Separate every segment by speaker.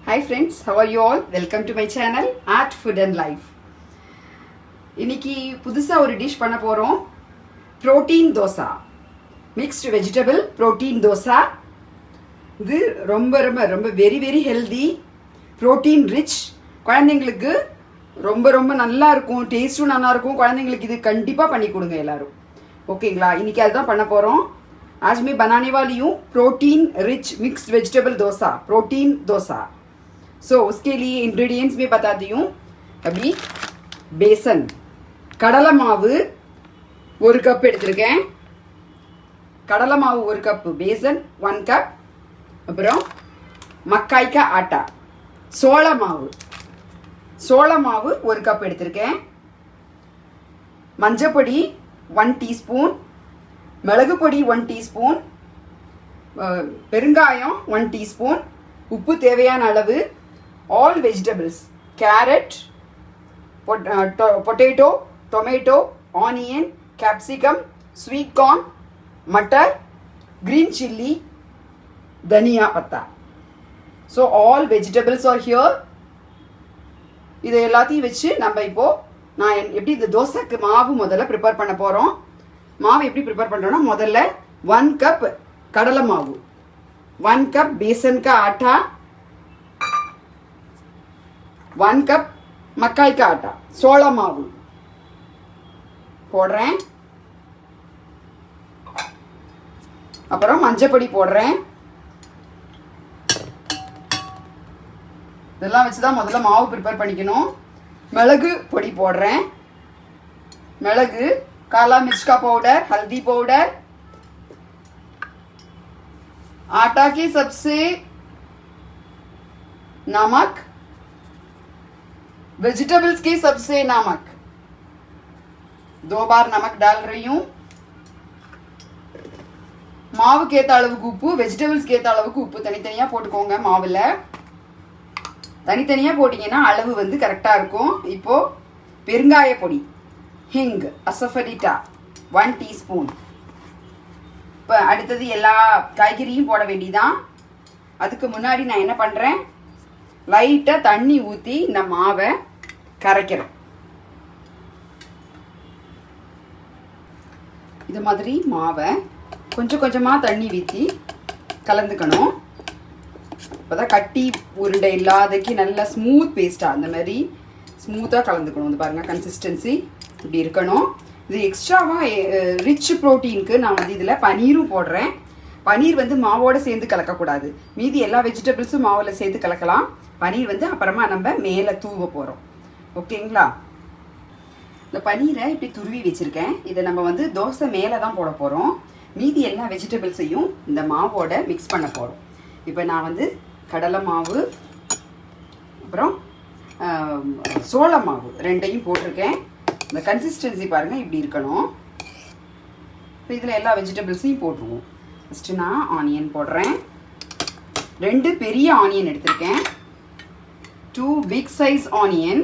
Speaker 1: Hi friends, how are you all? Welcome to my channel Art Food and Life. இன்னைக்கு புதுசா ஒரு dish பண்ண போறோம். Protein dosa. Mixed vegetable protein dosa. இது ரொம்ப வெரி ஹெல்தி, புரோட்டீன் ரிச். குழந்தைங்களுக்கு ரொம்ப நல்லா இருக்கும், டேஸ்டும் நல்லா இருக்கும். குழந்தைங்களுக்கு இது கண்டிப்பா பண்ணி கொடுங்க எல்லாரும். ஓகேங்களா? இன்னைக்கு அதுதான் பண்ண போறோம். आज मैं बनाने वाली हूँ protein rich mixed vegetable dosa, protein dosa. So उसके लिए इंग्रेडिएंट्स में बताती हूँ. अभी बेसन, கடலை மாவு 1 கப் எடுத்திருக்கேன். கடலை மாவு 1 கப், बेसन 1 கப். அப்புறம் மக்காய் का आटा, சோள மாவு 1 கப் எடுத்திருக்கேன். மஞ்சப்பொடி 1 டீஸ்பூன், மிளகு பொடி 1 டீஸ்பூன், பெருங்காயம் 1 டீஸ்பூன், உப்பு தேவையான அளவு. All vegetables, carrot, potato, tomato, onion, capsicum, sweet corn, matar, green chilli, தனியா பத்தா. So all vegetables are here. இதை எல்லாத்தையும் வச்சு நம்ம இப்போ நான் எப்படி இந்த தோசைக்கு மாவு முதல்ல ப்ரிப்பேர் பண்ண போகிறோம். மாவு எப்படி ப்ரிப்பேர் பண்ணுறோன்னா, முதல்ல 1 கப் கடலை மாவு, 1 கப் बेसन का आटा, 1 கப் மக்காய் का आटा, சோள மாவு போடுறேன். அப்புறம் மஞ்சப்பொடி போடுறேன். இதெல்லாம் வச்சு தான் முதல்ல மாவு ப்ரிப்பேர் பண்ணிக்கணும். மிளகு பொடி போடுறேன். மிளகு, काला मिर्च का पाउडर, हल्दी पाउडर, आटा के सबसे नमक, वेजिटेबल्स के सबसे नमक, 2 बार नमक डाल रही हूं. மாவுக்கு ஏற்ற அளவுக்கு உப்பு, வெஜிடபிள்ஸ்க்கு ஏற்ற அளவுக்கு உப்பு தனித்தனியாக போட்டுக்கோங்க. மாவில் தனித்தனியாக போட்டிங்கன்னா அளவு வந்து கரெக்டாக இருக்கும். இப்போது பெருங்காய பொடி, ஹிங், அசஃபடிட்டா 1 டீஸ்பூன். இப்போ அடுத்தது எல்லா காய்கறியும் போட வேண்டியதான். அதுக்கு முன்னாடி நான் என்ன பண்ணுறேன், லைட்டாக தண்ணி ஊற்றி இந்த மாவை கரைக்கிறேன். இது மாதிரி மாவை கொஞ்சம் கொஞ்சமாக தண்ணி ஊற்றி கலந்துக்கணும். இப்போ தான் கட்டி உருண்டை இல்லாதக்கு நல்லா ஸ்மூத் பேஸ்ட்டாக அந்த மாதிரி ஸ்மூத்தாக கலந்துக்கணும். இது பாருங்கள், கன்சிஸ்டன்சி இப்படி இருக்கணும். இது எக்ஸ்ட்ராவாக ரிச் ப்ரோட்டீனுக்கு நான் வந்து இதில் பனீரும் போடுறேன். பனீர் வந்து மாவோடு சேர்ந்து கலக்கக்கூடாது. மீதி எல்லா வெஜிடபிள்ஸும் மாவில் சேர்த்து கலக்கலாம். பனீர் வந்து அப்புறமா நம்ம மேலே தூவ போகிறோம். ஓகேங்களா? இந்த பனீரை இப்படி துருவி வச்சுருக்கேன். இதை நம்ம வந்து தோசை மேலே தான் போட போகிறோம். மீதி எல்லா வெஜிடபிள்ஸையும் இந்த மாவோட மிக்ஸ் பண்ண போகிறோம். இப்போ நான் வந்து கடலை மாவு அப்புறம் சோள மாவு ரெண்டையும் போட்டிருக்கேன். இந்த கன்சிஸ்டன்சி பாருங்கள், இப்படி இருக்கணும். இப்போ இதில் எல்லா வெஜிடபிள்ஸையும் போட்டுருவோம். ஃபஸ்ட்டு நான் ஆனியன் போடுறேன். 2 பெரிய ஆனியன் எடுத்திருக்கேன். 2 big size onion,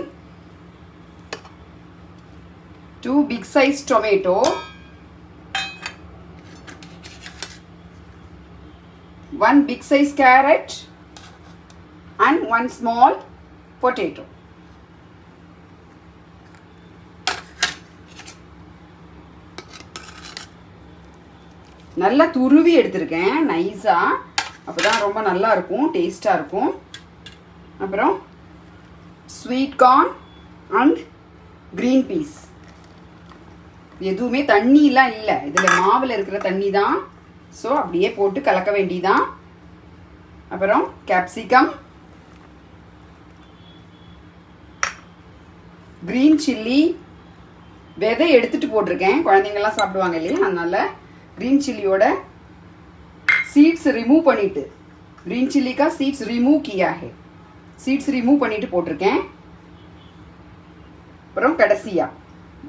Speaker 1: 2 big size tomato, 1 big size carrot and 1 small potato. நல்லா துருவி எடுத்திருக்கேன் நைஸாக. அப்போ தான் ரொம்ப நல்லா இருக்கும், டேஸ்ட்டாக இருக்கும். அப்புறம் sweet corn and green peas. எதுவுமே தண்ணிலாம் இல்லை, இதில் மாவில் இருக்கிற தண்ணி தான். ஸோ அப்படியே போட்டு கலக்க வேண்டியதான். அப்புறம் கேப்சிகம், க்ரீன் சில்லி விதை எடுத்துகிட்டு போட்டிருக்கேன். குழந்தைங்கள்லாம் சாப்பிடுவாங்க இல்லையா, அதனால் ग्रीन चिल्लीोட सीड्स रिमूव பண்ணிட்டு, ग्रीन चिल्ली का सीड्स रिमूव किया है, सीड्स रिमूव பண்ணிட்டு போட்டுருக்கேன். அப்புறம் கடைசியா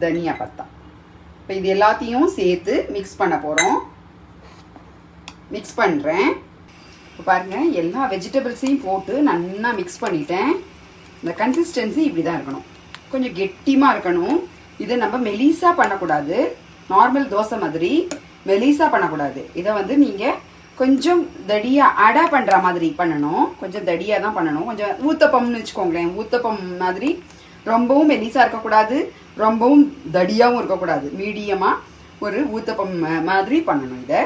Speaker 1: தனியா பத்தா. இப்போ இது எல்லாத்தையும் சேர்த்து மிக்ஸ் பண்ண போகிறோம். மிக்ஸ் பண்ணுறேன். இப்போ பாருங்கள், எல்லா வெஜிடபிள்ஸையும் போட்டு நல்லா மிக்ஸ் பண்ணிட்டேன். இந்த கன்சிஸ்டன்சி இப்படி தான் இருக்கணும், கொஞ்சம் கெட்டிமாக இருக்கணும். இதை நம்ம மெலிசாக பண்ணக்கூடாது, நார்மல் தோசை மாதிரி மெலிசா பண்ணக்கூடாது. இதை வந்து நீங்கள் கொஞ்சம் தடியாக அடா பண்ணுற மாதிரி பண்ணணும். கொஞ்சம் தடியாக தான் பண்ணணும். கொஞ்சம் ஊத்தப்பம்னு வச்சுக்கோங்களேன். ஊத்தப்பம் மாதிரி ரொம்பவும் மெலிசாக இருக்கக்கூடாது, ரொம்பவும் தடியாகவும் இருக்கக்கூடாது. மீடியமாக ஒரு ஊத்தப்பம் மாதிரி பண்ணணும். इधर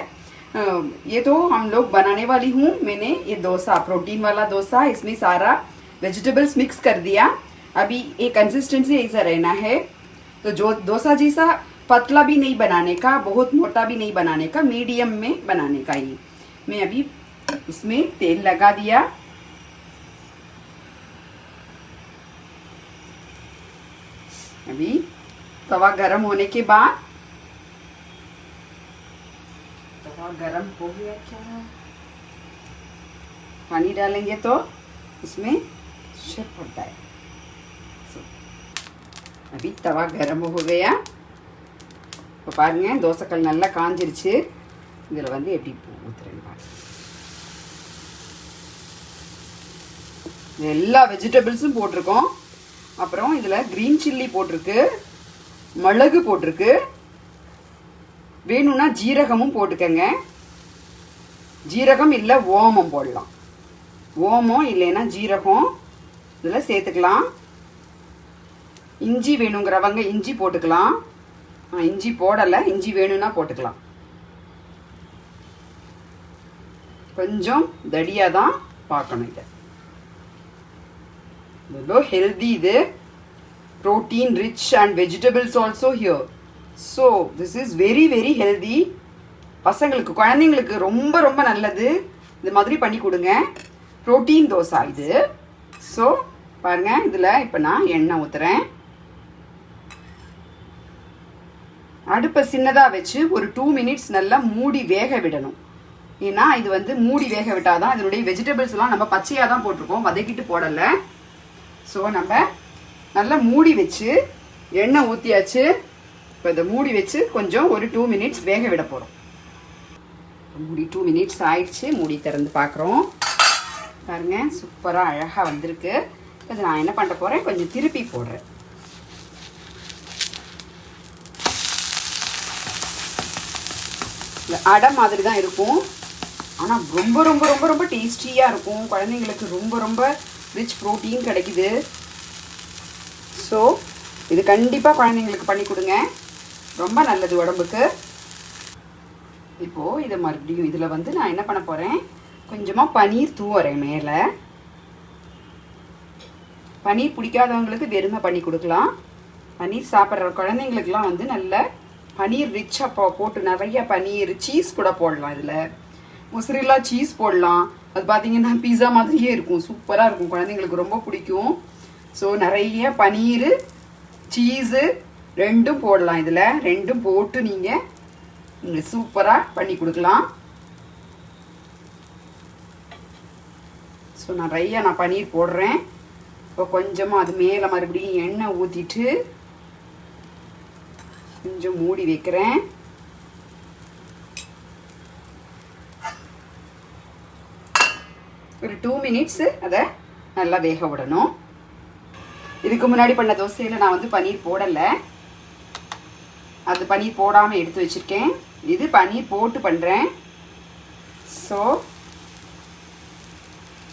Speaker 1: ये तो हम लोग बनाने वाली हूँ. मैंने ये डोसा, प्रोटीन वाला डोसा, इसमें सारा वेजिटेबल्स मिक्स कर दिया. अभी ये कंसिस्टेंसी ऐसा रहना है. तो जो डोसा जैसा पतला भी नहीं बनाने का, बहुत मोटा भी नहीं बनाने का, मीडियम में बनाने का. ये मैं अभी इसमें तेल लगा दिया. अभी तवा गरम होने के बाद, तवा गरम हो गया क्या, पानी डालेंगे तो इसमें शिप होता है. अभी तवा गरम हो गया. இப்போ பாருங்க தோசைக்கல் நல்லா காஞ்சிருச்சு. இதில் வந்து எப்படி ஊற்றுறேன்னு பாருங்க. எல்லா வெஜிடபிள்ஸும் போட்டிருக்கோம். அப்புறம் இதில் க்ரீன் சில்லி போட்டிருக்கு, மிளகு போட்டிருக்கு, வேணும்னா ஜீரகமும் போட்டுக்கங்க. ஜீரகம் இல்லை ஓமம் போடலாம். ஓமம் இல்லைன்னா ஜீரகம் இதில் சேர்த்துக்கலாம். இஞ்சி வேணுங்கிறவங்க இஞ்சி போட்டுக்கலாம். இஞ்சி போடலை, இஞ்சி வேணும்னா போட்டுக்கலாம். கொஞ்சம் தடியாக தான் பார்க்கணும். இதை இவ்வளோ ஹெல்தி. இது protein rich and vegetables also here. So this is very very healthy. பசங்களுக்கு, குழந்தைங்களுக்கு ரொம்ப ரொம்ப நல்லது. இது மாதிரி பண்ணி கொடுங்க. ப்ரோட்டீன் தோசை இது. ஸோ பாருங்கள், இதில் இப்போ நான் எண்ணெய் ஊற்றுறேன். அடுப்பை சின்னதாக வச்சு ஒரு 2 மினிட்ஸ் நல்லா மூடி வேக விடணும். ஏன்னா இது வந்து மூடி வேக விட்டால் தான் இதனுடைய வெஜிடபிள்ஸ்லாம் நம்ம பச்சையாக தான் போட்டிருக்கோம், வதக்கிட்டு போடலை. ஸோ நம்ம நல்லா மூடி வச்சு எண்ணெய் ஊற்றியாச்சு. இப்போ இதை மூடி வச்சு கொஞ்சம் ஒரு 2 மினிட்ஸ் வேக விட போகிறோம். மூடி 2 மினிட்ஸ் ஆயிடுச்சு. மூடி திறந்து பார்க்குறோம். பாருங்க, சூப்பராக அழகாக வந்திருக்கு. இதை நான் என்ன பண்ண போகிறேன், கொஞ்சம் திருப்பி போடுறேன். அடை மாதிரி தான் இருக்கும், ஆனால் ரொம்ப ரொம்ப ரொம்ப ரொம்ப டேஸ்டியாக இருக்கும். குழந்தைங்களுக்கு ரொம்ப ரொம்ப ரிச் ப்ரோட்டீன் கிடைக்குது. ஸோ இது கண்டிப்பாக குழந்தைங்களுக்கு பண்ணி கொடுங்க, ரொம்ப நல்லது உடம்புக்கு. இப்போது இதை மறுபடியும் இதில் வந்து நான் என்ன பண்ண போகிறேன், கொஞ்சமாக பன்னீர் தூவுறேன் மேலே. பன்னீர் பிடிக்காதவங்களுக்கு வெறுமை பண்ணி கொடுக்கலாம். பன்னீர் சாப்பிட்ற குழந்தைங்களுக்குலாம் வந்து நல்ல பன்னீர் ரிச்சாக போட்டு நிறைய பன்னீர் சீஸ் கூட போடலாம். இதில் முசரில்லா சீஸ் போடலாம். அது பார்த்தீங்கன்னா பீஸா மாதிரியே இருக்கும், சூப்பராக இருக்கும், குழந்தைங்களுக்கு ரொம்ப பிடிக்கும். ஸோ நிறைய பன்னீர் சீஸு ரெண்டும் போடலாம். இதில் ரெண்டும் போட்டு நீங்கள் சூப்பராக பண்ணி கொடுக்கலாம். ஸோ நிறைய நான் பன்னீர் போடுறேன். இப்போ கொஞ்சமாக அது மேலே மறுபடியும் எண்ணெய் ஊற்றிட்டு கொஞ்சம் மூடி வைக்கிறேன். ஒரு 2 மினிட்ஸு அதை நல்லா வேக விடணும். இதுக்கு முன்னாடி பண்ண தோசையில் நான் வந்து பன்னீர் போடலை, அது பன்னீர் போடாமல் எடுத்து வச்சுருக்கேன். இது பன்னீர் போட்டு பண்ணுறேன். ஸோ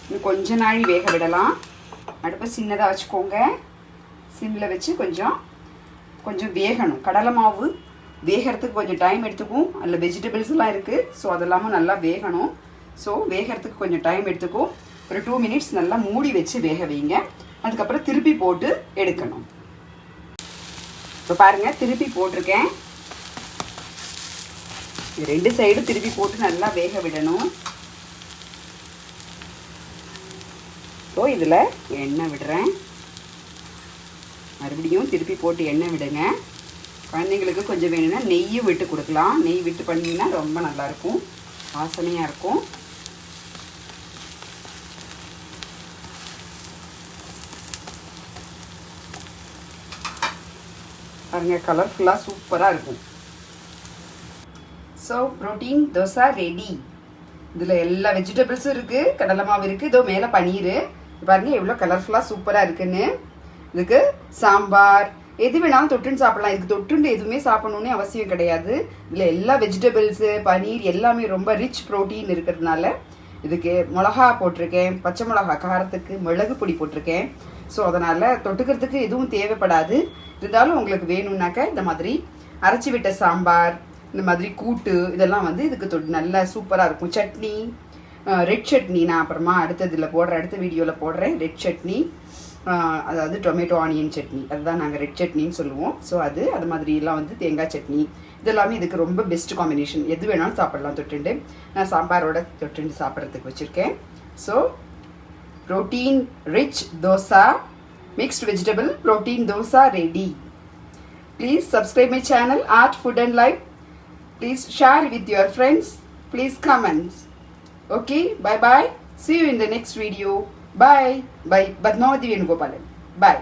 Speaker 1: இன்னும் கொஞ்ச நாள் வேக விடலாம். அடுப்பை சின்னதாக வச்சுக்கோங்க, சிம்மில் வச்சு கொஞ்சம் கொஞ்சம் வேகணும். கடலை மாவு வேகிறதுக்கு கொஞ்சம் டைம் எடுத்துக்கும். அதில் வெஜிடபிள்ஸ்லாம் இருக்குது. ஸோ அதெல்லாமும் நல்லா வேகணும். ஸோ வேகிறதுக்கு கொஞ்சம் டைம் எடுத்துக்கும். ஒரு 2 மினிட்ஸ் நல்லா மூடி வச்சு வேக வைங்க. அதுக்கப்புறம் திருப்பி போட்டு எடுக்கணும். இப்போ பாருங்கள், திருப்பி போட்டிருக்கேன். 2 சைடும் திருப்பி போட்டு நல்லா வேக விடணும். ஸோ இதில் எண்ணெய் விடுறேன். மறுபடியும் திருப்பி போட்டு எண்ணெய் விடுங்க. குழந்தைங்களுக்கு கொஞ்சம் வேணும்னா நெய்யும் விட்டு கொடுக்கலாம். நெய் விட்டு பண்ணிங்கன்னா ரொம்ப நல்லாயிருக்கும், வாசனையாக இருக்கும். பாருங்க, கலர்ஃபுல்லாக சூப்பராக இருக்கும். So protein dosa ready. இதில் எல்லா வெஜிடபிள்ஸும் இருக்குது, கடலை மாவு இருக்குது, இதோ மேலே பன்னீர். பாருங்கள் எவ்வளோ கலர்ஃபுல்லாக சூப்பராக இருக்குன்னு. இதுக்கு சாம்பார் எது வேணாலும் தொட்டுன்னு சாப்பிடலாம். இதுக்கு தொட்டுண்டு எதுவுமே சாப்பிடணும்னு அவசியம் கிடையாது. இதில் எல்லா வெஜிடபிள்ஸு பனீர் எல்லாமே ரொம்ப ரிச் ப்ரோட்டீன் இருக்கிறதுனால இதுக்கு மிளகா போட்டிருக்கேன், பச்சை மிளகா காரத்துக்கு மிளகு பொடி போட்டிருக்கேன். ஸோ அதனால் தொட்டுக்கிறதுக்கு எதுவும் தேவைப்படாது. இருந்தாலும் உங்களுக்கு வேணும்னாக்க இந்த மாதிரி அரைச்சி விட்ட சாம்பார், இந்த மாதிரி கூட்டு இதெல்லாம் வந்து இதுக்கு நல்லா சூப்பராக இருக்கும். சட்னி, ரெட் சட்னி நான் அப்புறமா அடுத்த வீடியோவில் போடுறேன். ரெட் சட்னி, அதாவது டொமேட்டோ ஆனியன் சட்னி, அதுதான் நாங்கள் ரெட் சட்னின்னு சொல்லுவோம். ஸோ அது மாதிரிலாம் வந்து தேங்காய் சட்னி இதெல்லாமே இதுக்கு ரொம்ப பெஸ்ட் காம்பினேஷன். எது வேணாலும் சாப்பிடலாம் தொட்டுண்டு. நான் சாம்பாரோட தொட்டுண்டு சாப்பிட்றதுக்கு வச்சுருக்கேன். So protein rich dosa, mixed vegetable protein dosa ready. Please subscribe my channel Art Food and Life. Please share with your friends. Please comment. Okay, bye bye. See you in the next video. Bye. Bye. Padmavati Venugopalan. Bye.